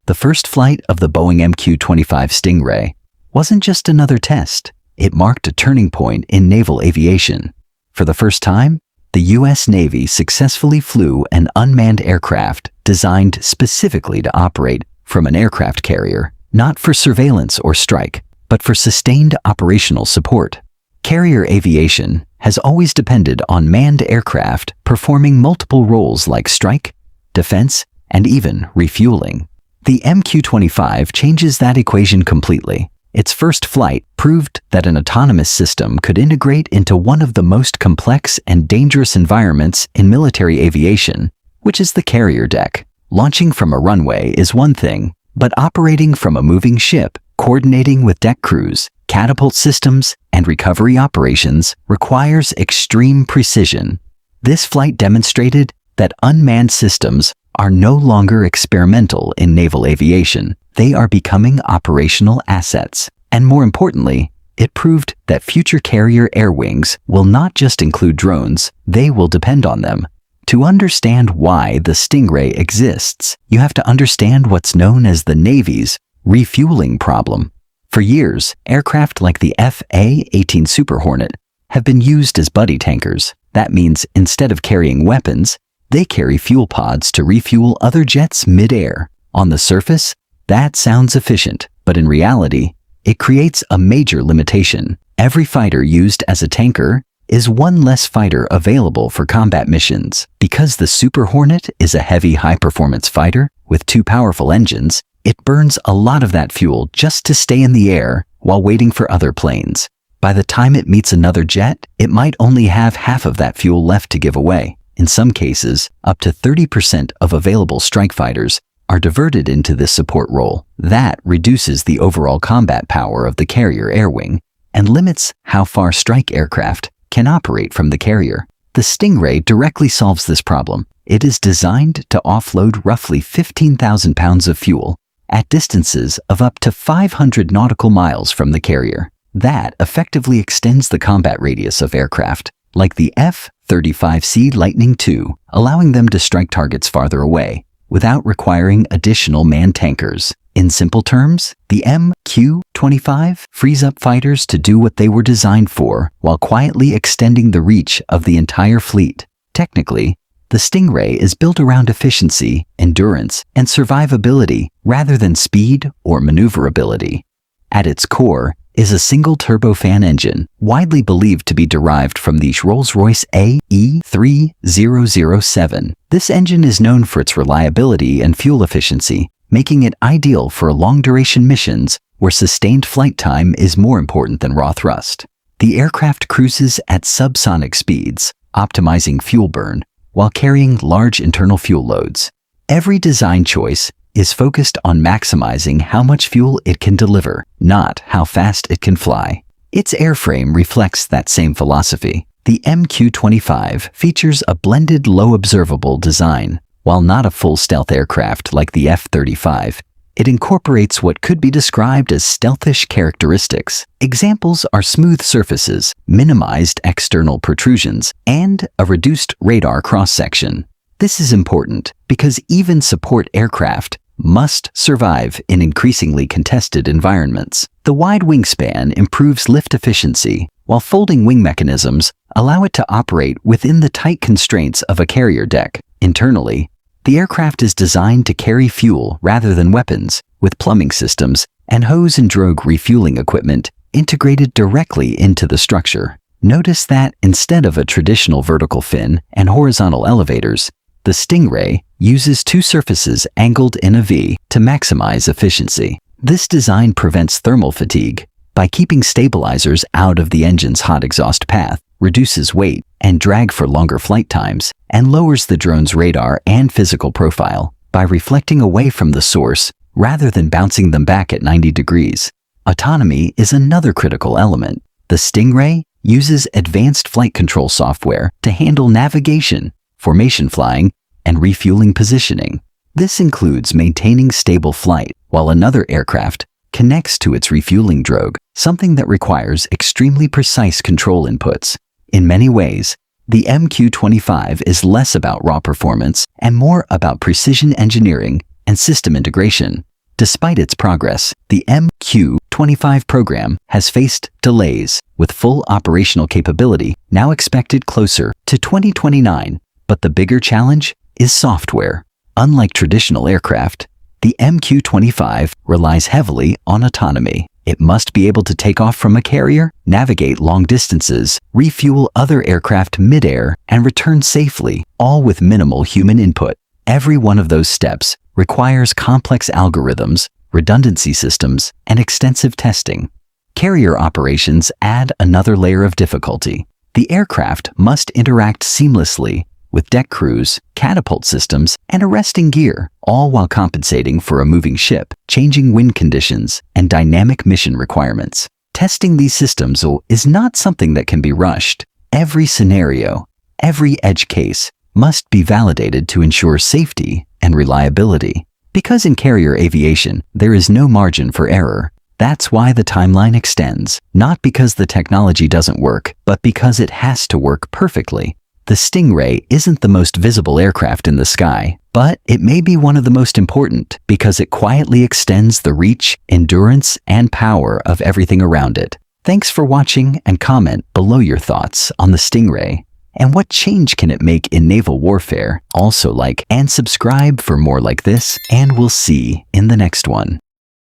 The first flight of the Boeing MQ-25 Stingray wasn't just another test. It marked a turning point in naval aviation. For the first time, the U.S. Navy successfully flew an unmanned aircraft designed specifically to operate from an aircraft carrier, not for surveillance or strike, but for sustained operational support. Carrier aviation has always depended on manned aircraft performing multiple roles like strike, defense, and even refueling. The MQ-25 changes that equation completely. Its first flight proved that an autonomous system could integrate into one of the most complex and dangerous environments in military aviation, which is the carrier deck. Launching from a runway is one thing, but operating from a moving ship, coordinating with deck crews, catapult systems, and recovery operations requires extreme precision. This flight demonstrated that unmanned systems are no longer experimental in naval aviation. They are becoming operational assets. And more importantly, it proved that future carrier air wings will not just include drones, they will depend on them. To understand why the Stingray exists, you have to understand what's known as the Navy's refueling problem. For years, aircraft like the F/A-18 Super Hornet have been used as buddy tankers. That means instead of carrying weapons, they carry fuel pods to refuel other jets mid-air. On the surface, that sounds efficient, but in reality, it creates a major limitation. Every fighter used as a tanker is one less fighter available for combat missions. Because the Super Hornet is a heavy, high-performance fighter with two powerful engines, it burns a lot of that fuel just to stay in the air while waiting for other planes. By the time it meets another jet, it might only have half of that fuel left to give away. In some cases, up to 30% of available strike fighters are diverted into this support role. That reduces the overall combat power of the carrier air wing and limits how far strike aircraft can operate from the carrier. The Stingray directly solves this problem. It is designed to offload roughly 15,000 pounds of fuel at distances of up to 500 nautical miles from the carrier. That effectively extends the combat radius of aircraft, like the F-35C Lightning II, allowing them to strike targets farther away without requiring additional manned tankers. In simple terms, the MQ-25 frees up fighters to do what they were designed for while quietly extending the reach of the entire fleet. Technically, the Stingray is built around efficiency, endurance, and survivability rather than speed or maneuverability. At its core is a single turbofan engine, widely believed to be derived from the Rolls-Royce AE3007. This engine is known for its reliability and fuel efficiency, making it ideal for long-duration missions where sustained flight time is more important than raw thrust. The aircraft cruises at subsonic speeds, optimizing fuel burn while carrying large internal fuel loads. Every design choice is focused on maximizing how much fuel it can deliver, not how fast it can fly. Its airframe reflects that same philosophy. The MQ-25 features a blended low-observable design. While not a full stealth aircraft like the F-35, it incorporates what could be described as stealthish characteristics. Examples are smooth surfaces, minimized external protrusions, and a reduced radar cross-section. This is important because even support aircraft must survive in increasingly contested environments. The wide wingspan improves lift efficiency, while folding wing mechanisms allow it to operate within the tight constraints of a carrier deck. Internally, the aircraft is designed to carry fuel rather than weapons, with plumbing systems and hose and drogue refueling equipment integrated directly into the structure. Notice that instead of a traditional vertical fin and horizontal elevators, the Stingray uses two surfaces angled in a V to maximize efficiency. This design prevents thermal fatigue by keeping stabilizers out of the engine's hot exhaust path, reduces weight and drag for longer flight times, and lowers the drone's radar and physical profile by reflecting away from the source rather than bouncing them back at 90 degrees. Autonomy is another critical element. The Stingray uses advanced flight control software to handle navigation, formation flying, and refueling positioning. This includes maintaining stable flight while another aircraft connects to its refueling drogue, something that requires extremely precise control inputs. In many ways, the MQ-25 is less about raw performance and more about precision engineering and system integration. Despite its progress, the MQ-25 program has faced delays, with full operational capability now expected closer to 2029. But the bigger challenge is software. Unlike traditional aircraft, the MQ-25 relies heavily on autonomy. It must be able to take off from a carrier, navigate long distances, refuel other aircraft mid-air, and return safely, all with minimal human input. Every one of those steps requires complex algorithms, redundancy systems, and extensive testing. Carrier operations add another layer of difficulty. The aircraft must interact seamlessly with deck crews, catapult systems, and arresting gear, all while compensating for a moving ship, changing wind conditions, and dynamic mission requirements. Testing these systems is not something that can be rushed. Every scenario, every edge case, must be validated to ensure safety and reliability. Because in carrier aviation, there is no margin for error. That's why the timeline extends, not because the technology doesn't work, but because it has to work perfectly. The Stingray isn't the most visible aircraft in the sky, but it may be one of the most important because it quietly extends the reach, endurance, and power of everything around it. Thanks for watching, and comment below your thoughts on the Stingray. And what change can it make in naval warfare? Also like and subscribe for more like this, and we'll see in the next one.